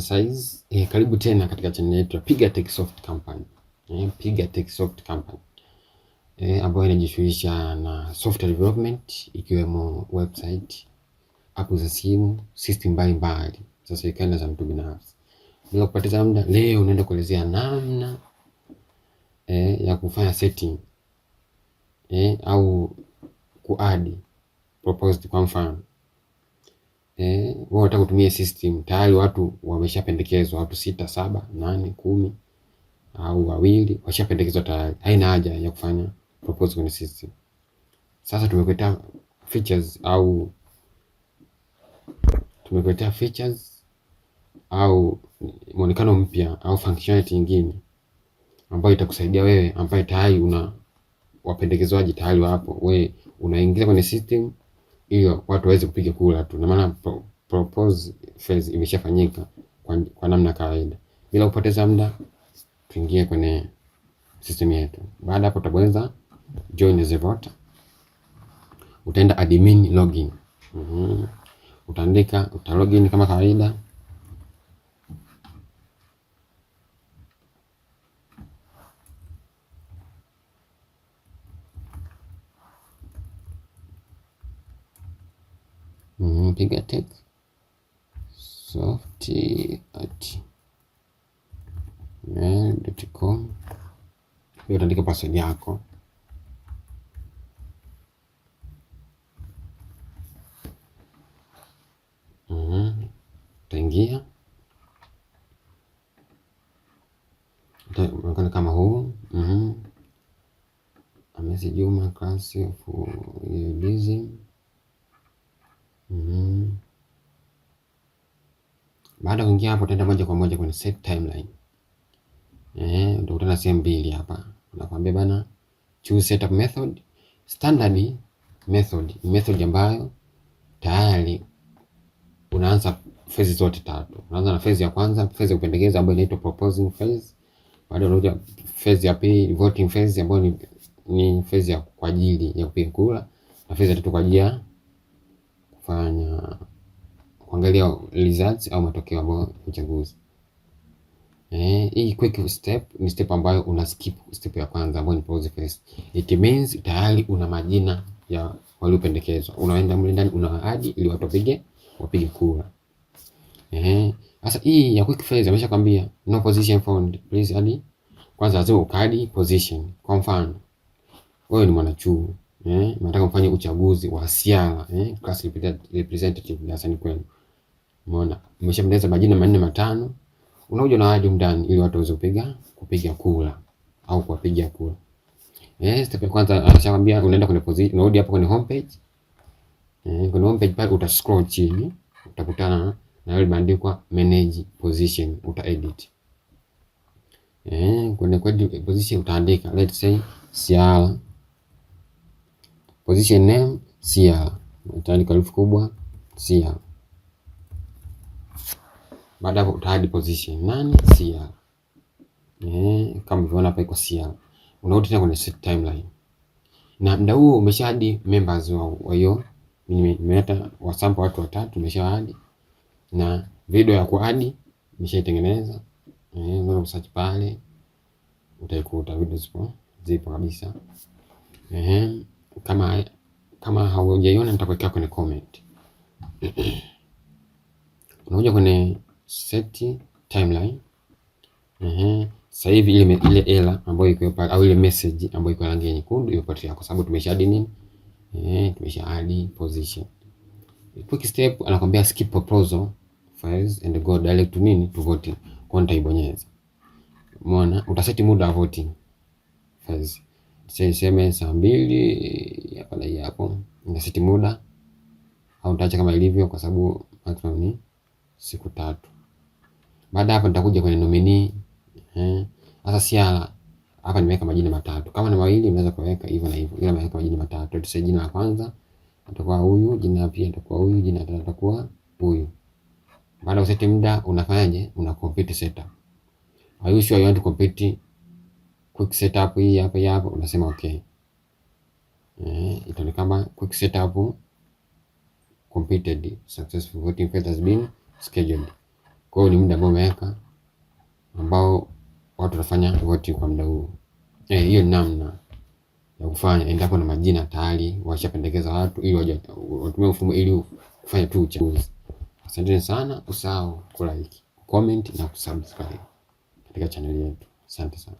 size. Karibu tena katika channel yetu ya Piga Tech Soft Company. Piga Tech Soft Company ambayo inajishughulisha na software development ikiwemo website, app za simu, system mbalimbali za serikali na za mtu binafsi. Bila kupoteza muda, leo unaenda kuelezea namna ya kufanya setting au kuadi proposed. Kwa mfano wewe unataka kutumia system, tayari watu wameshapendekezwa, watu 6, 7, 8, 10 au wawili washapendekezwa tayari. Haina haja ya kufanya propose kwenye system. Sasa tumekuletea features au muonekano mpya au functionality nyingine ambayo itakusaidia wewe ambaye tayari una wapendekezwaji tayari wapo. Wewe unaingia kwenye system hiyo watu waweze kupiga kura tu, na maana propose phase imeshafanyika kwa namna kawaida. Bila kupoteza muda, tuingie kwenye system yetu. Baada hapo utabonyeza join as a voter. Utaenda admin login. Utaandika, login kama kawaida. Piga Tech soft@gmail.com. Utaandika password yako. Utaingia. Utaonekana kama huu. Hamisi Juma, class of using. Baada ya kuingia hapo utaenda moja kwa moja kwenye set timeline. Utakutana sehemu mbili hapa. Unakwambia bana choose setup method. Standard method ambayo tayari unaanza phase zote tatu. Unaanza na phase ya kwanza, phase ya kupendekeza ambayo inaitwa proposing phase. Baada unakuja phase ya pili, voting phase ambayo ni phase ya kwa ajili ya kupiga kura, na phase ya tatu kwa ajili ya kuangalia results au matokeo ambayo uchaguzi. Hii quick step ni step ambayo una skip step ya kwanza ambayo ni pause phase. It means tayari una majina ya waliopendekezwa. Unaenda mle ndani unawaadi ili watu wapige kura. Sasa hii ya quick phase ameshakwambia no position found, please add. Kwanza lazima ukaadi position. Kwa mfano wewe ni mwanachuo, unataka kufanya uchaguzi wa siala, class representative darasani kwenu. Umeona umeshamaliza majina 4 5, unakuja na hadi ndani ili watu waweze kupiga kura au kuwapigia kura. Step ya kwanza anashakwambia unaenda kwenye position, unarudi hapo kwenye homepage. Kwenye homepage pale uta scroll chini, utakutana na ile imeandikwa manage position, uta edit. Kwenye position utaandika let's say siala, position name siala, utaandika herufi kubwa siala. Baada hapo utaadi position nani siala. Kama unaona hapa iko siala. Unarudi tena kwenye set timeline. Na muda huo umeshaadi members wa hiyo. Nimeleta wasample watu 3 umeshaadi. Na video ya kuadi nimeshaitengeneza. Unaweza search pale utaikuta video zipo kabisa. Kama haujaiona nitakuwekea kwenye comment. Unakuja kwenye set timeline. Sasa hivi ile error ambayo iko pale au ile message ambayo iko rangi nyekundu imepotea kwa sababu tumeshaadi nini? Tumeshaadi position. Quick step anakuambia skip proposal phase and go direct to nini? To voting. Kwa nitaibonyeza. Umeona? Utaseti muda wa voting phase. Sema saa 2 hapa na hapo. Utaseti muda au utaacha kama ilivyo kwa sababu maximum ni siku 3. Baada hapo nitakuja kwenye nominee. Sasa siala hapa nimeweka majina 3. Kama ni mawili unaweza kuweka hivyo na hivyo. Ila nimeweka majina 3. Tuseme jina la kwanza atakuwa huyu, jina la pili atakuwa huyu, jina la tatu atakuwa huyu. Baada ya kuseti muda unafanyaje? Una complete setup. Are you sure you want to complete quick setup hii hapa unasema okay. Itaonekana kama quick setup completed, successful voting phase has been scheduled. Kwa hiyo ni muda ambao umeweka ambao watu watafanya vote kwa muda huo. Hiyo ni namna ya kufanya endapo na majina tayari washapendekeza watu ili watumie mfumo ili kufanya tu uchaguzi. Asanteni sana, usahau kulike, comment na kusubscribe katika channel yetu. Asante sana.